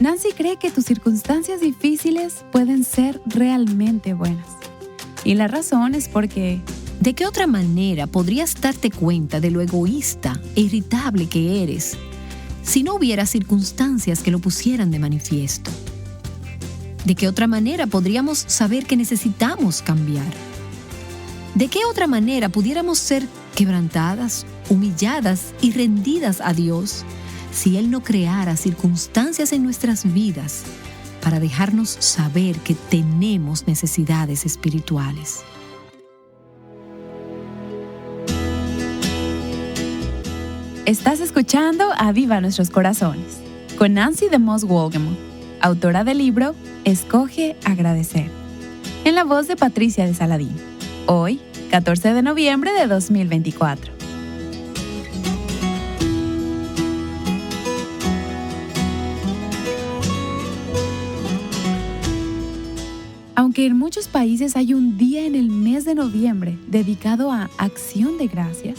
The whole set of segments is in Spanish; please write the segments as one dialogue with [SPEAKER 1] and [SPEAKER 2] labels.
[SPEAKER 1] Nancy cree que tus circunstancias difíciles pueden ser realmente buenas. Y la razón es porque
[SPEAKER 2] ¿de qué otra manera podrías darte cuenta de lo egoísta e irritable que eres si no hubiera circunstancias que lo pusieran de manifiesto? ¿De qué otra manera podríamos saber que necesitamos cambiar? ¿De qué otra manera pudiéramos ser quebrantadas, humilladas y rendidas a Dios si Él no creara circunstancias en nuestras vidas para dejarnos saber que tenemos necesidades espirituales?
[SPEAKER 1] estás escuchando Aviva Nuestros Corazones con Nancy DeMoss Wolgemuth, autora del libro Escoge Agradecer, en la voz de Patricia de Saladín. Hoy, 14 de noviembre de 2024. Aunque en muchos países hay un día en el mes de noviembre dedicado a acción de gracias,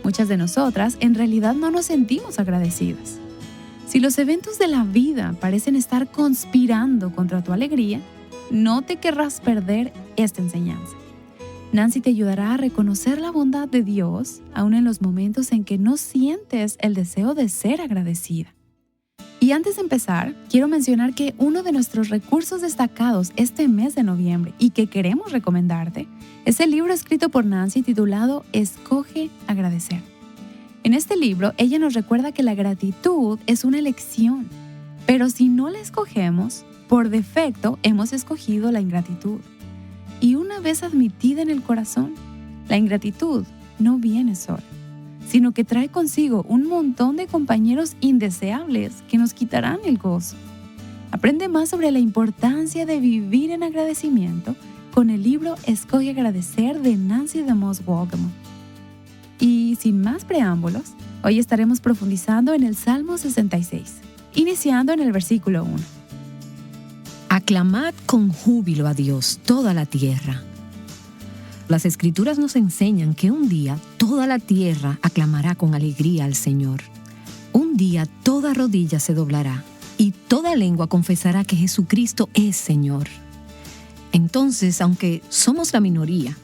[SPEAKER 1] muchas de nosotras en realidad no nos sentimos agradecidas. Si los eventos de la vida parecen estar conspirando contra tu alegría, no te querrás perder esta enseñanza. Nancy te ayudará a reconocer la bondad de Dios, aun en los momentos en que no sientes el deseo de ser agradecida. Y antes de empezar, quiero mencionar que uno de nuestros recursos destacados este mes de noviembre y que queremos recomendarte es el libro escrito por Nancy titulado Escoge Agradecer. En este libro, ella nos recuerda que la gratitud es una elección, pero si no la escogemos, por defecto hemos escogido la ingratitud. Y una vez admitida en el corazón, la ingratitud no viene sola, sino que trae consigo un montón de compañeros indeseables que nos quitarán el gozo. Aprende más sobre la importancia de vivir en agradecimiento con el libro Escoge Agradecer de Nancy DeMoss Wolgemuth. Y sin más preámbulos, hoy estaremos profundizando en el Salmo 66, iniciando en el versículo 1.
[SPEAKER 2] Aclamad con júbilo a Dios toda la tierra. Las Escrituras nos enseñan que un día toda la tierra aclamará con alegría al Señor. Un día toda rodilla se doblará y toda lengua confesará que Jesucristo es Señor. Entonces, aunque somos la minoría,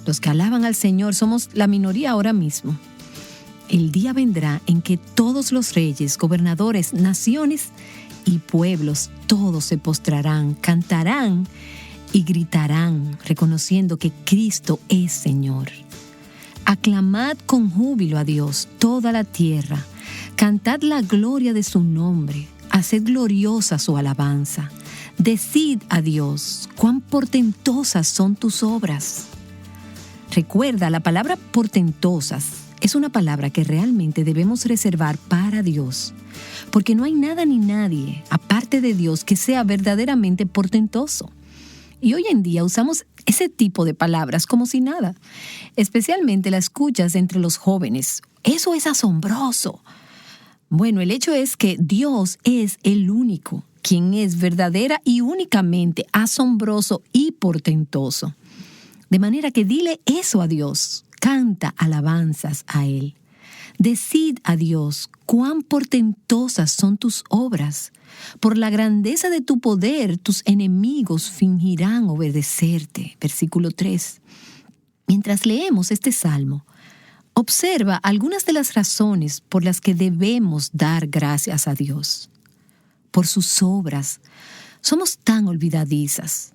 [SPEAKER 2] los que alaban al Señor somos la minoría ahora mismo, el día vendrá en que todos los reyes, gobernadores, naciones y pueblos, todos se postrarán, cantarán y gritarán, reconociendo que Cristo es Señor. Aclamad con júbilo a Dios toda la tierra, cantad la gloria de su nombre, haced gloriosa su alabanza. Decid a Dios, cuán portentosas son tus obras. Recuerda, la palabra portentosas es una palabra que realmente debemos reservar para Dios, porque no hay nada ni nadie, aparte de Dios, que sea verdaderamente portentoso. Y hoy en día usamos ese tipo de palabras como si nada. Especialmente la escuchas entre los jóvenes. Eso es asombroso. Bueno, el hecho es que Dios es el único, quien es verdadera y únicamente asombroso y portentoso. De manera que dile eso a Dios. Canta alabanzas a Él. Decid a Dios cuán portentosas son tus obras. Por la grandeza de tu poder, tus enemigos fingirán obedecerte. Versículo 3. Mientras leemos este salmo, observa algunas de las razones por las que debemos dar gracias a Dios. Por sus obras. Somos tan olvidadizas.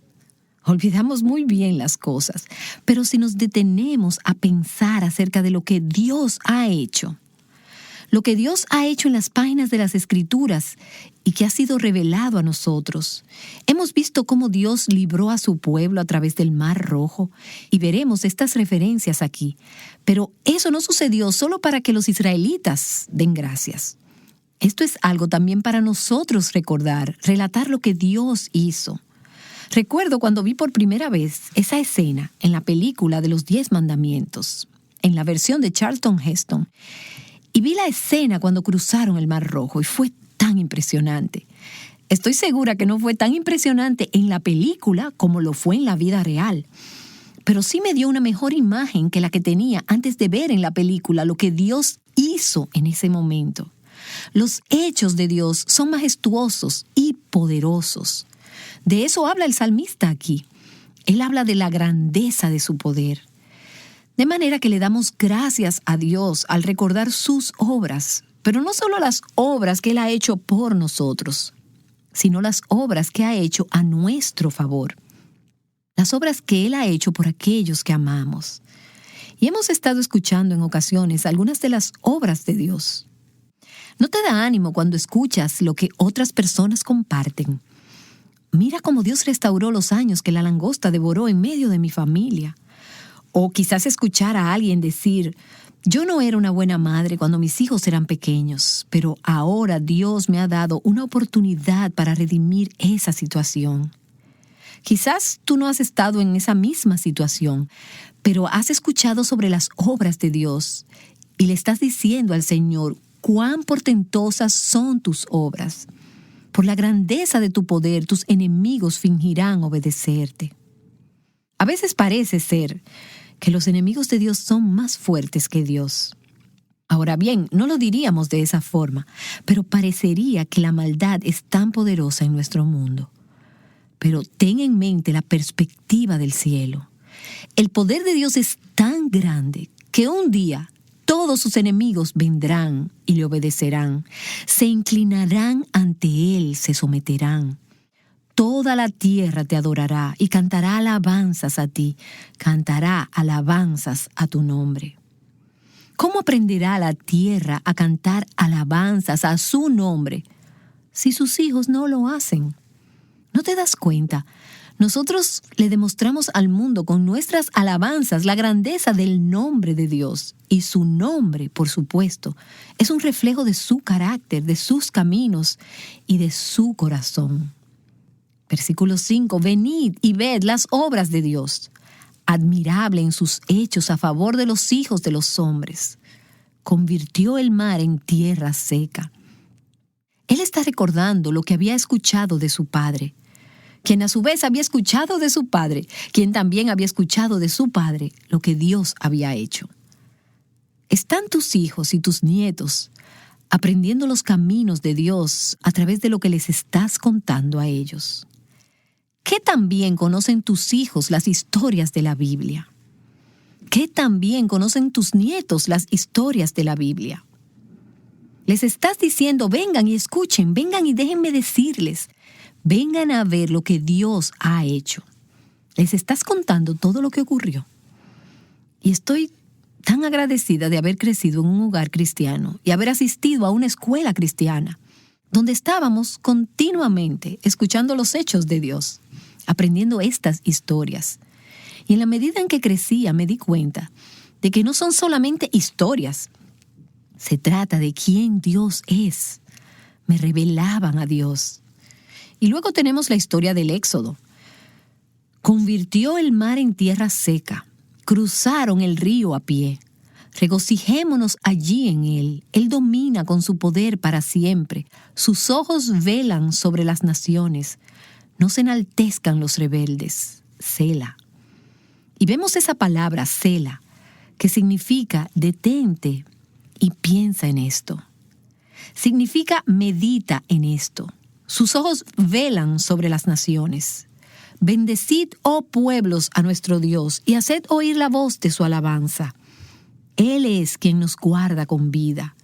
[SPEAKER 2] Olvidamos muy bien las cosas, pero si nos detenemos a pensar acerca de lo que Dios ha hecho, lo que Dios ha hecho en las páginas de las Escrituras y que ha sido revelado a nosotros, hemos visto cómo Dios libró a su pueblo a través del Mar Rojo y veremos estas referencias aquí. Pero eso no sucedió solo para que los israelitas den gracias. Esto es algo también para nosotros recordar, relatar lo que Dios hizo. Recuerdo cuando vi por primera vez esa escena en la película de los 10 mandamientos, en la versión de Charlton Heston, y vi la escena cuando cruzaron el Mar Rojo y fue tan impresionante. Estoy segura que no fue tan impresionante en la película como lo fue en la vida real, pero sí me dio una mejor imagen que la que tenía antes de ver en la película lo que Dios hizo en ese momento. Los hechos de Dios son majestuosos y poderosos. De eso habla el salmista aquí. Él habla de la grandeza de su poder. De manera que le damos gracias a Dios al recordar sus obras, pero no solo las obras que Él ha hecho por nosotros, sino las obras que ha hecho a nuestro favor. Las obras que Él ha hecho por aquellos que amamos. Y hemos estado escuchando en ocasiones algunas de las obras de Dios. ¿No te da ánimo cuando escuchas lo que otras personas comparten? Mira cómo Dios restauró los años que la langosta devoró en medio de mi familia. O quizás escuchar a alguien decir, yo no era una buena madre cuando mis hijos eran pequeños, pero ahora Dios me ha dado una oportunidad para redimir esa situación. Quizás tú no has estado en esa misma situación, pero has escuchado sobre las obras de Dios y le estás diciendo al Señor cuán portentosas son tus obras. Por la grandeza de tu poder, tus enemigos fingirán obedecerte. A veces parece ser que los enemigos de Dios son más fuertes que Dios. Ahora bien, no lo diríamos de esa forma, pero parecería que la maldad es tan poderosa en nuestro mundo. Pero ten en mente la perspectiva del cielo. El poder de Dios es tan grande que un día todos sus enemigos vendrán y le obedecerán. Se inclinarán ante Él, se someterán. Toda la tierra te adorará y cantará alabanzas a ti, cantará alabanzas a tu nombre. ¿Cómo aprenderá la tierra a cantar alabanzas a su nombre si sus hijos no lo hacen? ¿No te das cuenta? Nosotros le demostramos al mundo con nuestras alabanzas la grandeza del nombre de Dios. Y su nombre, por supuesto, es un reflejo de su carácter, de sus caminos y de su corazón. Versículo 5, venid y ved las obras de Dios, admirable en sus hechos a favor de los hijos de los hombres. Convirtió el mar en tierra seca. Él está recordando lo que había escuchado de su padre, quien a su vez había escuchado de su padre, quien también había escuchado de su padre lo que Dios había hecho. ¿Están tus hijos y tus nietos aprendiendo los caminos de Dios a través de lo que les estás contando a ellos? ¿Qué tan bien conocen tus hijos las historias de la Biblia? ¿Qué tan bien conocen tus nietos las historias de la Biblia? Les estás diciendo, vengan y escuchen, vengan y déjenme decirles, vengan a ver lo que Dios ha hecho. Les estás contando todo lo que ocurrió. Y estoy tan agradecida de haber crecido en un hogar cristiano y haber asistido a una escuela cristiana, donde estábamos continuamente escuchando los hechos de Dios, aprendiendo estas historias. Y en la medida en que crecía me di cuenta de que no son solamente historias. Se trata de quién Dios es. Me revelaban a Dios. Y luego tenemos la historia del Éxodo. Convirtió el mar en tierra seca. Cruzaron el río a pie. Regocijémonos allí en Él. Él domina con su poder para siempre. Sus ojos velan sobre las naciones. No se enaltezcan los rebeldes. Sela. Y vemos esa palabra, Sela, que significa detente y piensa en esto. Significa medita en esto. Sus ojos velan sobre las naciones. Bendecid, oh pueblos, a nuestro Dios, y haced oír la voz de su alabanza. Él es quien nos guarda con vida,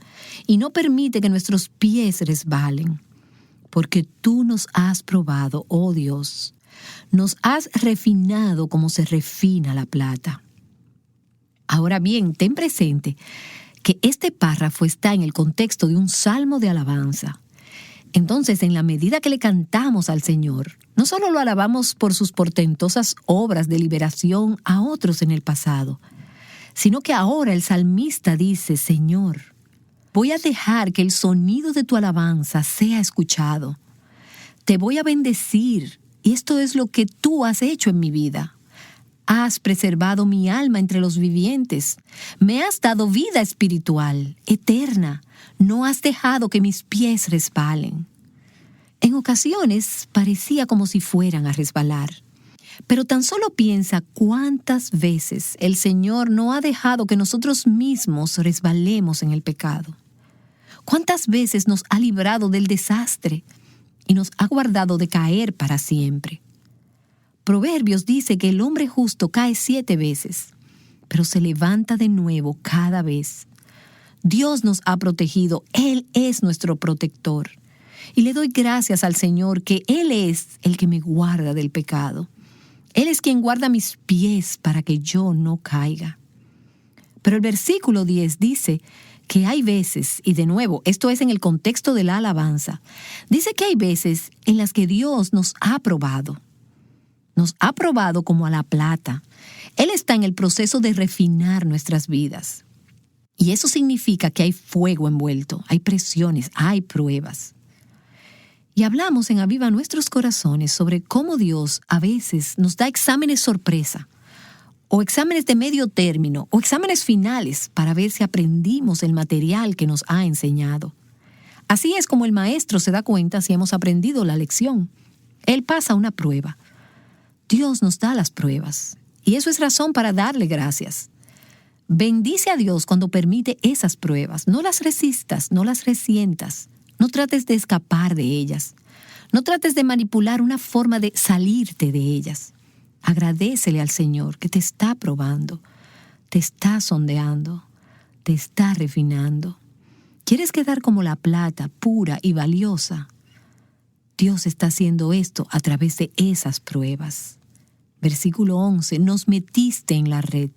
[SPEAKER 2] y no permite que nuestros pies resbalen. Porque tú nos has probado, oh Dios, nos has refinado como se refina la plata. Ahora bien, ten presente que este párrafo está en el contexto de un salmo de alabanza. Entonces, en la medida que le cantamos al Señor, no solo lo alabamos por sus portentosas obras de liberación a otros en el pasado, sino que ahora el salmista dice, Señor, voy a dejar que el sonido de tu alabanza sea escuchado. Te voy a bendecir, y esto es lo que tú has hecho en mi vida. Has preservado mi alma entre los vivientes. Me has dado vida espiritual, eterna. No has dejado que mis pies resbalen. En ocasiones parecía como si fueran a resbalar. Pero tan solo piensa cuántas veces el Señor no ha dejado que nosotros mismos resbalemos en el pecado. ¿Cuántas veces nos ha librado del desastre y nos ha guardado de caer para siempre? Proverbios dice que el hombre justo cae 7 veces, pero se levanta de nuevo cada vez. Dios nos ha protegido, Él es nuestro protector. Y le doy gracias al Señor que Él es el que me guarda del pecado. Él es quien guarda mis pies para que yo no caiga. Pero el versículo 10 dice que hay veces, y de nuevo, esto es en el contexto de la alabanza, dice que hay veces en las que Dios nos ha probado. Nos ha probado como a la plata. Él está en el proceso de refinar nuestras vidas. Y eso significa que hay fuego envuelto, hay presiones, hay pruebas. Y hablamos en Aviva Nuestros Corazones sobre cómo Dios a veces nos da exámenes sorpresa, o exámenes de medio término, o exámenes finales para ver si aprendimos el material que nos ha enseñado. Así es como el maestro se da cuenta si hemos aprendido la lección. Él pasa una prueba. Dios nos da las pruebas, y eso es razón para darle gracias. Bendice a Dios cuando permite esas pruebas. No las resistas, no las resientas. No trates de escapar de ellas. No trates de manipular una forma de salirte de ellas. Agradécele al Señor que te está probando, te está sondeando, te está refinando. ¿Quieres quedar como la plata, pura y valiosa? Dios está haciendo esto a través de esas pruebas. Versículo 11, nos metiste en la red.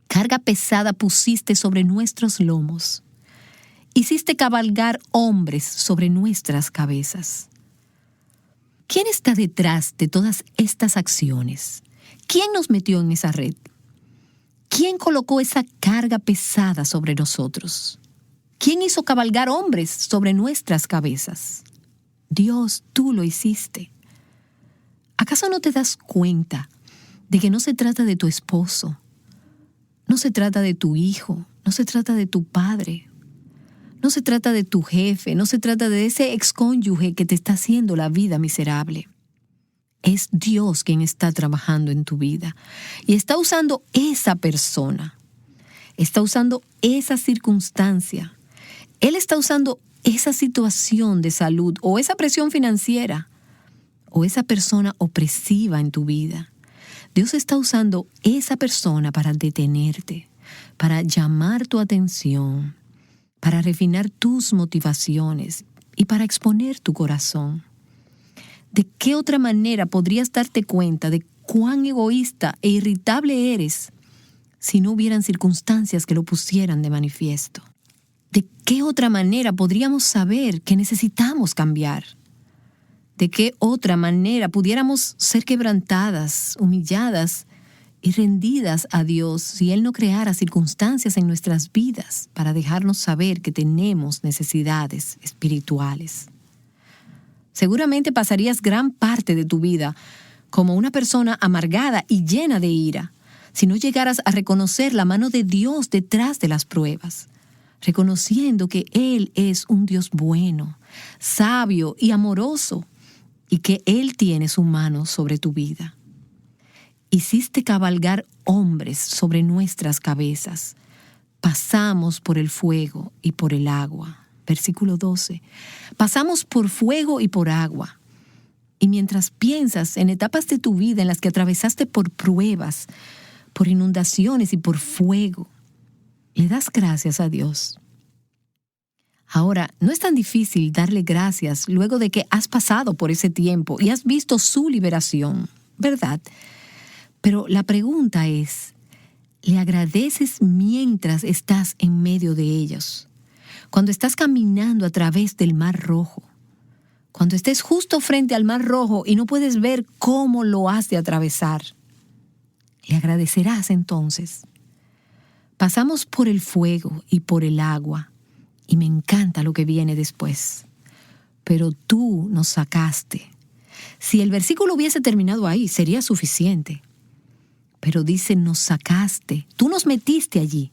[SPEAKER 2] Carga pesada pusiste sobre nuestros lomos. Hiciste cabalgar hombres sobre nuestras cabezas. ¿Quién está detrás de todas estas acciones? ¿Quién nos metió en esa red? ¿Quién colocó esa carga pesada sobre nosotros? ¿Quién hizo cabalgar hombres sobre nuestras cabezas? Dios, tú lo hiciste. ¿Acaso no te das cuenta de que no se trata de tu esposo? No se trata de tu hijo, no se trata de tu padre, no se trata de tu jefe, no se trata de ese excónyuge que te está haciendo la vida miserable. Es Dios quien está trabajando en tu vida y está usando esa persona, está usando esa circunstancia. Él está usando esa situación de salud o esa presión financiera o esa persona opresiva en tu vida. Dios está usando esa persona para detenerte, para llamar tu atención, para refinar tus motivaciones y para exponer tu corazón. ¿De qué otra manera podrías darte cuenta de cuán egoísta e irritable eres si no hubieran circunstancias que lo pusieran de manifiesto? ¿De qué otra manera podríamos saber que necesitamos cambiar? ¿De qué otra manera pudiéramos ser quebrantadas, humilladas y rendidas a Dios si Él no creara circunstancias en nuestras vidas para dejarnos saber que tenemos necesidades espirituales? Seguramente pasarías gran parte de tu vida como una persona amargada y llena de ira si no llegaras a reconocer la mano de Dios detrás de las pruebas, reconociendo que Él es un Dios bueno, sabio y amoroso, y que Él tiene su mano sobre tu vida. Hiciste cabalgar hombres sobre nuestras cabezas. Pasamos por el fuego y por el agua. Versículo 12. Pasamos por fuego y por agua. Y mientras piensas en etapas de tu vida en las que atravesaste por pruebas, por inundaciones y por fuego, le das gracias a Dios. Ahora, no es tan difícil darle gracias luego de que has pasado por ese tiempo y has visto su liberación, ¿verdad? Pero la pregunta es, ¿le agradeces mientras estás en medio de ellos? Cuando estás caminando a través del Mar Rojo, cuando estés justo frente al Mar Rojo y no puedes ver cómo lo has de atravesar, ¿le agradecerás entonces? Pasamos por el fuego y por el agua, y me encanta lo que viene después. Pero tú nos sacaste. Si el versículo hubiese terminado ahí, sería suficiente. Pero dice, nos sacaste. Tú nos metiste allí,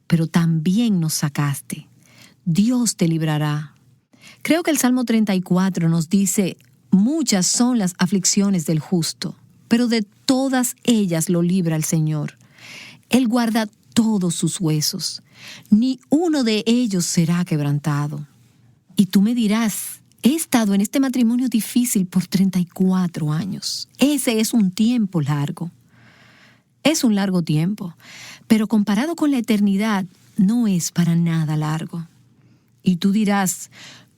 [SPEAKER 2] pero también nos sacaste. Dios te librará. Creo que el Salmo 34 nos dice, muchas son las aflicciones del justo, pero de todas ellas lo libra el Señor. Él guarda todos sus huesos, ni uno de ellos será quebrantado. Y tú me dirás, he estado en este matrimonio difícil por 34 años. Ese es un tiempo largo. Es un largo tiempo, pero comparado con la eternidad, no es para nada largo. Y tú dirás,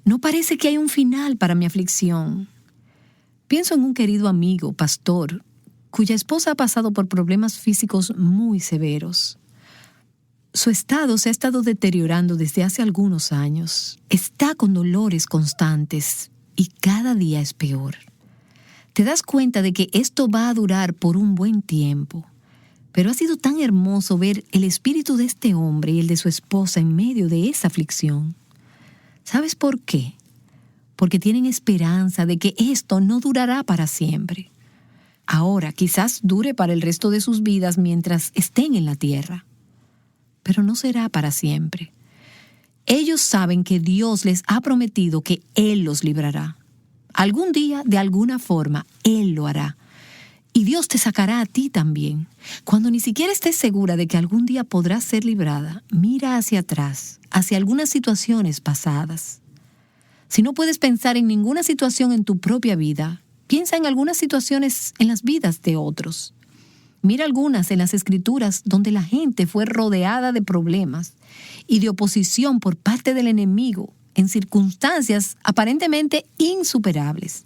[SPEAKER 2] no parece que hay un final para mi aflicción. Pienso en un querido amigo, pastor, cuya esposa ha pasado por problemas físicos muy severos. Su estado se ha estado deteriorando desde hace algunos años. Está con dolores constantes y cada día es peor. Te das cuenta de que esto va a durar por un buen tiempo, pero ha sido tan hermoso ver el espíritu de este hombre y el de su esposa en medio de esa aflicción. ¿Sabes por qué? Porque tienen esperanza de que esto no durará para siempre. Ahora, quizás dure para el resto de sus vidas mientras estén en la tierra, pero no será para siempre. Ellos saben que Dios les ha prometido que Él los librará. Algún día, de alguna forma, Él lo hará. Y Dios te sacará a ti también. Cuando ni siquiera estés segura de que algún día podrás ser librada, mira hacia atrás, hacia algunas situaciones pasadas. Si no puedes pensar en ninguna situación en tu propia vida, piensa en algunas situaciones en las vidas de otros. Mira algunas en las Escrituras donde la gente fue rodeada de problemas y de oposición por parte del enemigo en circunstancias aparentemente insuperables.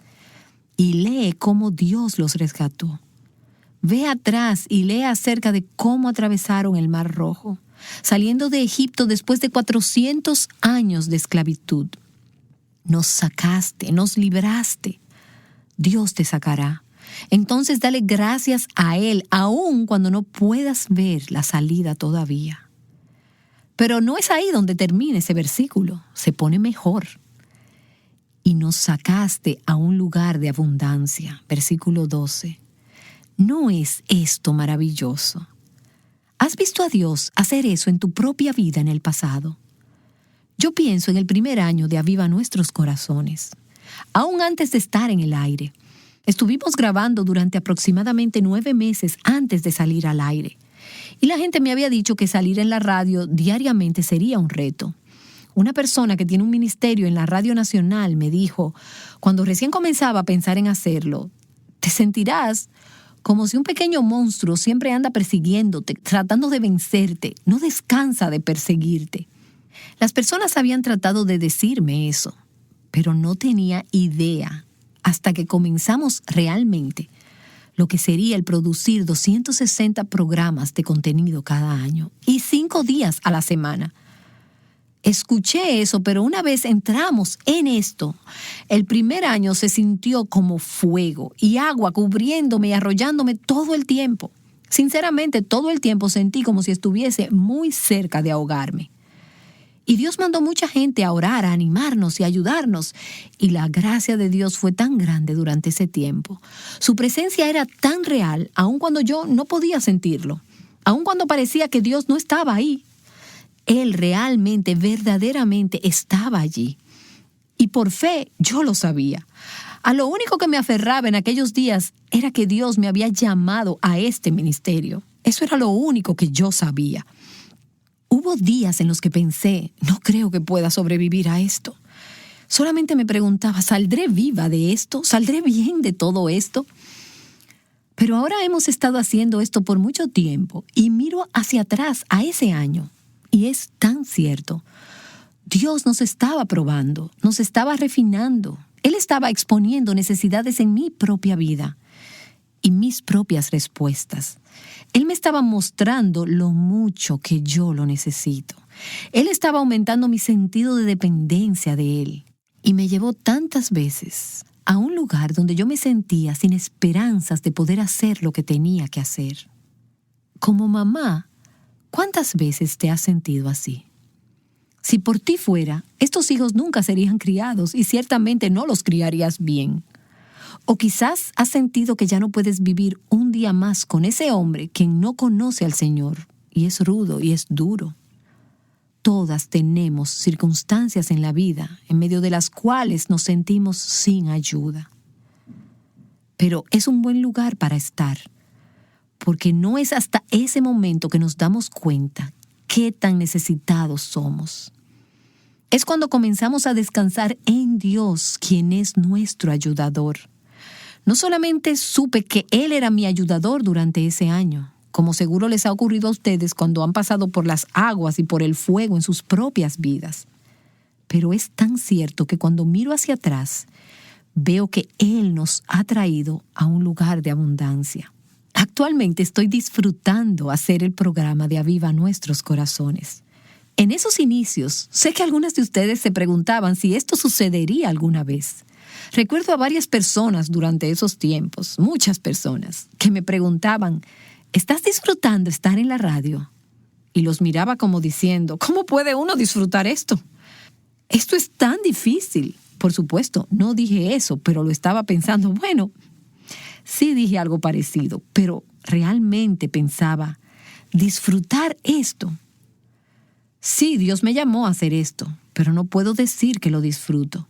[SPEAKER 2] Y lee cómo Dios los rescató. Ve atrás y lee acerca de cómo atravesaron el Mar Rojo, saliendo de Egipto después de 400 años de esclavitud. Nos sacaste, nos libraste. Dios te sacará. Entonces dale gracias a Él, aun cuando no puedas ver la salida todavía. Pero no es ahí donde termina ese versículo, se pone mejor. Y nos sacaste a un lugar de abundancia. Versículo 12. ¿No es esto maravilloso? ¿Has visto a Dios hacer eso en tu propia vida en el pasado? Yo pienso en el primer año de Aviva Nuestros Corazones. Aún antes de estar en el aire, estuvimos grabando durante aproximadamente 9 meses antes de salir al aire. Y la gente me había dicho que salir en la radio diariamente sería un reto. Una persona que tiene un ministerio en la Radio Nacional me dijo, cuando recién comenzaba a pensar en hacerlo, te sentirás como si un pequeño monstruo siempre anda persiguiéndote, tratando de vencerte, no descansa de perseguirte. Las personas habían tratado de decirme eso, pero no tenía idea hasta que comenzamos realmente lo que sería el producir 260 programas de contenido cada año y 5 días a la semana. Escuché eso, pero una vez entramos en esto, el primer año se sintió como fuego y agua cubriéndome y arrollándome todo el tiempo. Sinceramente, todo el tiempo sentí como si estuviese muy cerca de ahogarme. Y Dios mandó mucha gente a orar, a animarnos y a ayudarnos. Y la gracia de Dios fue tan grande durante ese tiempo. Su presencia era tan real, aun cuando yo no podía sentirlo. Aun cuando parecía que Dios no estaba ahí. Él realmente, verdaderamente estaba allí. Y por fe yo lo sabía. A lo único que me aferraba en aquellos días era que Dios me había llamado a este ministerio. Eso era lo único que yo sabía. Hubo días en los que pensé, no creo que pueda sobrevivir a esto. Solamente me preguntaba, ¿saldré viva de esto? ¿Saldré bien de todo esto? Pero ahora hemos estado haciendo esto por mucho tiempo y miro hacia atrás a ese año. Y es tan cierto. Dios nos estaba probando, nos estaba refinando. Él estaba exponiendo necesidades en mi propia vida y mis propias respuestas. Él me estaba mostrando lo mucho que yo lo necesito. Él estaba aumentando mi sentido de dependencia de Él. Y me llevó tantas veces a un lugar donde yo me sentía sin esperanzas de poder hacer lo que tenía que hacer. Como mamá, ¿cuántas veces te has sentido así? Si por ti fuera, estos hijos nunca serían criados y ciertamente no los criarías bien. O quizás has sentido que ya no puedes vivir un día más con ese hombre quien no conoce al Señor y es rudo y es duro. Todas tenemos circunstancias en la vida en medio de las cuales nos sentimos sin ayuda. Pero es un buen lugar para estar, porque no es hasta ese momento que nos damos cuenta qué tan necesitados somos. Es cuando comenzamos a descansar en Dios, quien es nuestro ayudador. No solamente supe que Él era mi ayudador durante ese año, como seguro les ha ocurrido a ustedes cuando han pasado por las aguas y por el fuego en sus propias vidas, pero es tan cierto que cuando miro hacia atrás, veo que Él nos ha traído a un lugar de abundancia. Actualmente estoy disfrutando hacer el programa de Aviva Nuestros Corazones. En esos inicios, sé que algunas de ustedes se preguntaban si esto sucedería alguna vez. Recuerdo a varias personas durante esos tiempos, muchas personas, que me preguntaban, ¿estás disfrutando estar en la radio? Y los miraba como diciendo, ¿cómo puede uno disfrutar esto? Esto es tan difícil. Por supuesto, no dije eso, pero lo estaba pensando. Bueno, sí dije algo parecido, pero realmente pensaba, ¿disfrutar esto? Sí, Dios me llamó a hacer esto, pero no puedo decir que lo disfruto.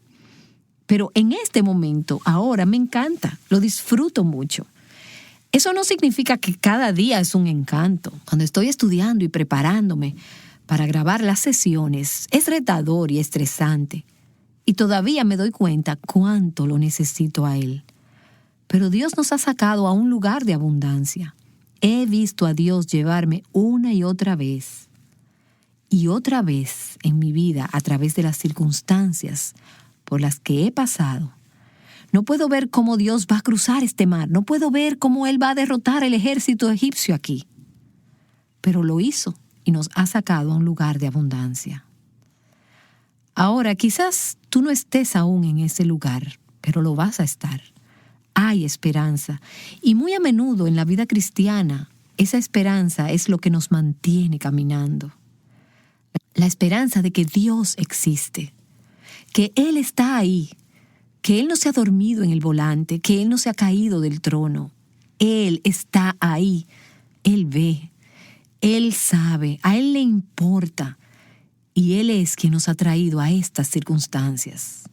[SPEAKER 2] Pero en este momento, ahora me encanta, lo disfruto mucho. Eso no significa que cada día es un encanto. Cuando estoy estudiando y preparándome para grabar las sesiones, es retador y estresante. Y todavía me doy cuenta cuánto lo necesito a Él. Pero Dios nos ha sacado a un lugar de abundancia. He visto a Dios llevarme una y otra vez en mi vida a través de las circunstancias por las que he pasado. No puedo ver cómo Dios va a cruzar este mar. No puedo ver cómo Él va a derrotar el ejército egipcio aquí. Pero lo hizo y nos ha sacado a un lugar de abundancia. Ahora, quizás tú no estés aún en ese lugar, pero lo vas a estar. Hay esperanza. Y muy a menudo en la vida cristiana, esa esperanza es lo que nos mantiene caminando. La esperanza de que Dios existe, que Él está ahí, que Él no se ha dormido en el volante, que Él no se ha caído del trono. Él está ahí, Él ve, Él sabe, a Él le importa, y Él es quien nos ha traído a estas circunstancias.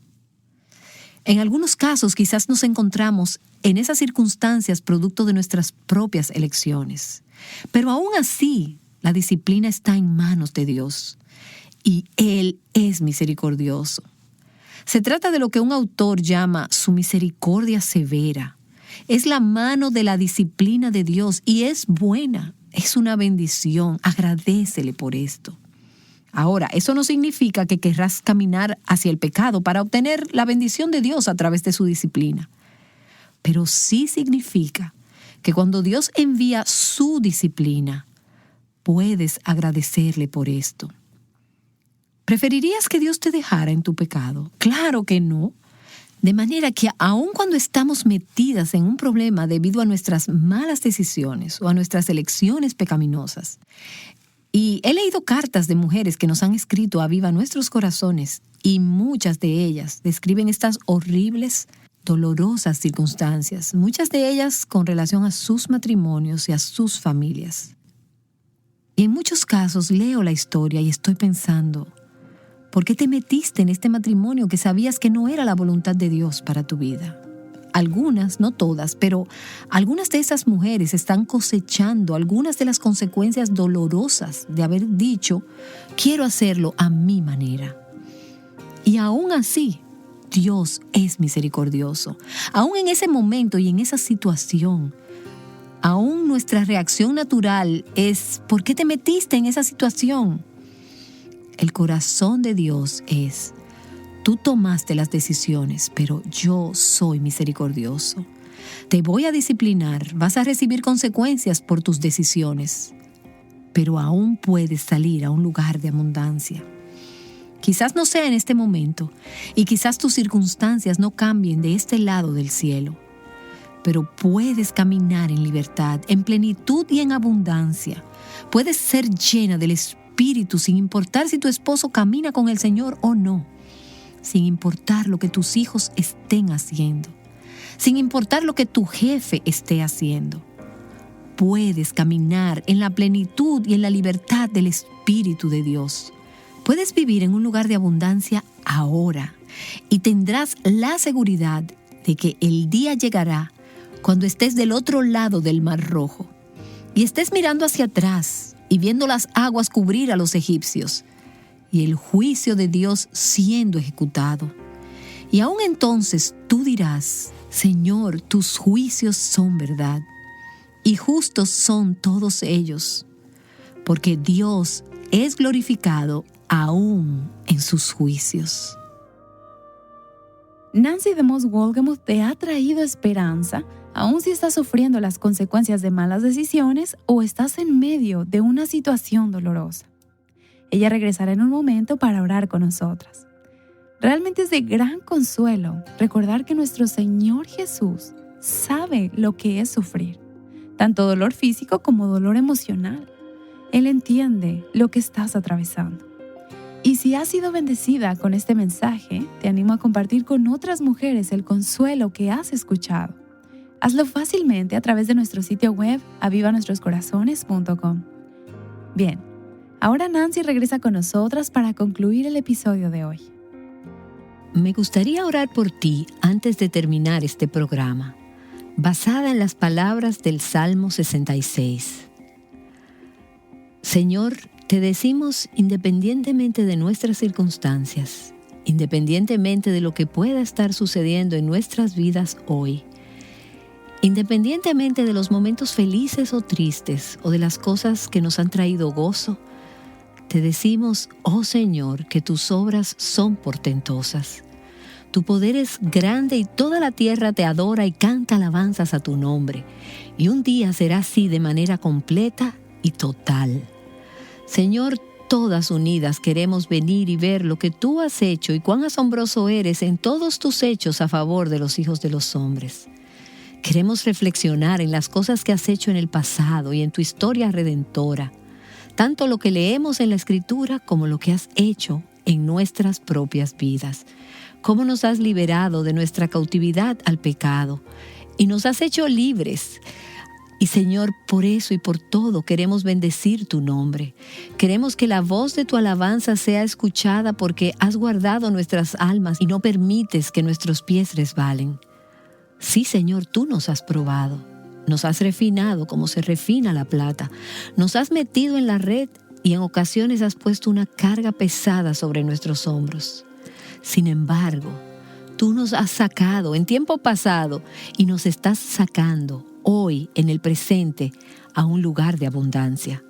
[SPEAKER 2] En algunos casos quizás nos encontramos en esas circunstancias producto de nuestras propias elecciones, pero aún así la disciplina está en manos de Dios. Y Él es misericordioso. Se trata de lo que un autor llama su misericordia severa. Es la mano de la disciplina de Dios y es buena, es una bendición. Agradécele por esto. Ahora, eso no significa que querrás caminar hacia el pecado para obtener la bendición de Dios a través de su disciplina. Pero sí significa que cuando Dios envía su disciplina, puedes agradecerle por esto. ¿Preferirías que Dios te dejara en tu pecado? Claro que no. De manera que aun cuando estamos metidas en un problema debido a nuestras malas decisiones o a nuestras elecciones pecaminosas, y he leído cartas de mujeres que nos han escrito a Aviva Nuestros Corazones, y muchas de ellas describen estas horribles, dolorosas circunstancias, muchas de ellas con relación a sus matrimonios y a sus familias. Y en muchos casos leo la historia y estoy pensando, ¿por qué te metiste en este matrimonio que sabías que no era la voluntad de Dios para tu vida? Algunas, no todas, pero algunas de esas mujeres están cosechando algunas de las consecuencias dolorosas de haber dicho, quiero hacerlo a mi manera. Y aún así, Dios es misericordioso. Aún en ese momento y en esa situación, aún nuestra reacción natural es, ¿por qué te metiste en esa situación? El corazón de Dios es, tú tomaste las decisiones, pero yo soy misericordioso. Te voy a disciplinar, vas a recibir consecuencias por tus decisiones, pero aún puedes salir a un lugar de abundancia. Quizás no sea en este momento, y quizás tus circunstancias no cambien de este lado del cielo, pero puedes caminar en libertad, en plenitud y en abundancia. Puedes ser llena del Espíritu sin importar si tu esposo camina con el Señor o no, sin importar lo que tus hijos estén haciendo, sin importar lo que tu jefe esté haciendo. Puedes caminar en la plenitud y en la libertad del Espíritu de Dios. Puedes vivir en un lugar de abundancia ahora y tendrás la seguridad de que el día llegará cuando estés del otro lado del Mar Rojo. y estés mirando hacia atrás y viendo las aguas cubrir a los egipcios y el juicio de Dios siendo ejecutado. Y aún entonces tú dirás: Señor, tus juicios son verdad, y justos son todos ellos, porque Dios es glorificado aún en sus juicios.
[SPEAKER 1] Nancy DeMoss Wolgemuth te ha traído esperanza, aun si estás sufriendo las consecuencias de malas decisiones o estás en medio de una situación dolorosa. Ella regresará en un momento para orar con nosotras. Realmente es de gran consuelo recordar que nuestro Señor Jesús sabe lo que es sufrir, tanto dolor físico como dolor emocional. Él entiende lo que estás atravesando. Y si has sido bendecida con este mensaje, te animo a compartir con otras mujeres el consuelo que has escuchado. Hazlo fácilmente a través de nuestro sitio web avivanuestroscorazones.com. Bien, ahora Nancy regresa con nosotras para concluir el episodio de hoy.
[SPEAKER 2] Me gustaría orar por ti antes de terminar este programa, basada en las palabras del Salmo 66. Señor, te decimos, independientemente de nuestras circunstancias, independientemente de lo que pueda estar sucediendo en nuestras vidas hoy, independientemente de los momentos felices o tristes o de las cosas que nos han traído gozo, te decimos, oh Señor, que tus obras son portentosas. Tu poder es grande y toda la tierra te adora y canta alabanzas a tu nombre. Y un día será así de manera completa y total. Señor, todas unidas queremos venir y ver lo que tú has hecho y cuán asombroso eres en todos tus hechos a favor de los hijos de los hombres. Queremos reflexionar en las cosas que has hecho en el pasado y en tu historia redentora, tanto lo que leemos en la Escritura como lo que has hecho en nuestras propias vidas. Cómo nos has liberado de nuestra cautividad al pecado y nos has hecho libres. Y Señor, por eso y por todo queremos bendecir tu nombre. Queremos que la voz de tu alabanza sea escuchada porque has guardado nuestras almas y no permites que nuestros pies resbalen. Sí, Señor, tú nos has probado. Nos has refinado como se refina la plata. Nos has metido en la red y en ocasiones has puesto una carga pesada sobre nuestros hombros. Sin embargo, tú nos has sacado en tiempo pasado y nos estás sacando hoy, en el presente, a un lugar de abundancia.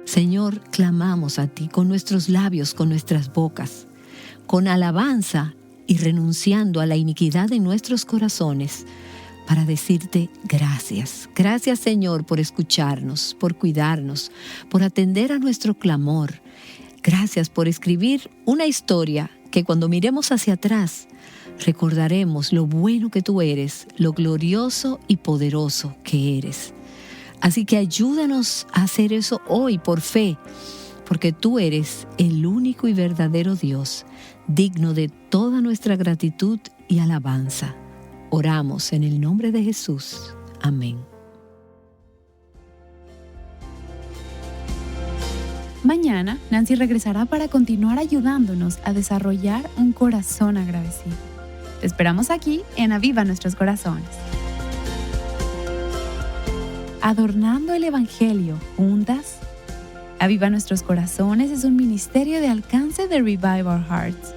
[SPEAKER 2] Señor, clamamos a ti con nuestros labios, con nuestras bocas, con alabanza y renunciando a la iniquidad de nuestros corazones, para decirte gracias. Gracias, Señor, por escucharnos, por cuidarnos, por atender a nuestro clamor. Gracias por escribir una historia que cuando miremos hacia atrás, recordaremos lo bueno que tú eres, lo glorioso y poderoso que eres. Así que ayúdanos a hacer eso hoy por fe, porque tú eres el único y verdadero Dios, digno de toda nuestra gratitud y alabanza. Oramos en el nombre de Jesús. Amén.
[SPEAKER 1] Mañana, Nancy regresará para continuar ayudándonos a desarrollar un corazón agradecido. Te esperamos aquí en Aviva Nuestros Corazones. Adornando el Evangelio juntas. Aviva Nuestros Corazones es un ministerio de alcance de Revive Our Hearts.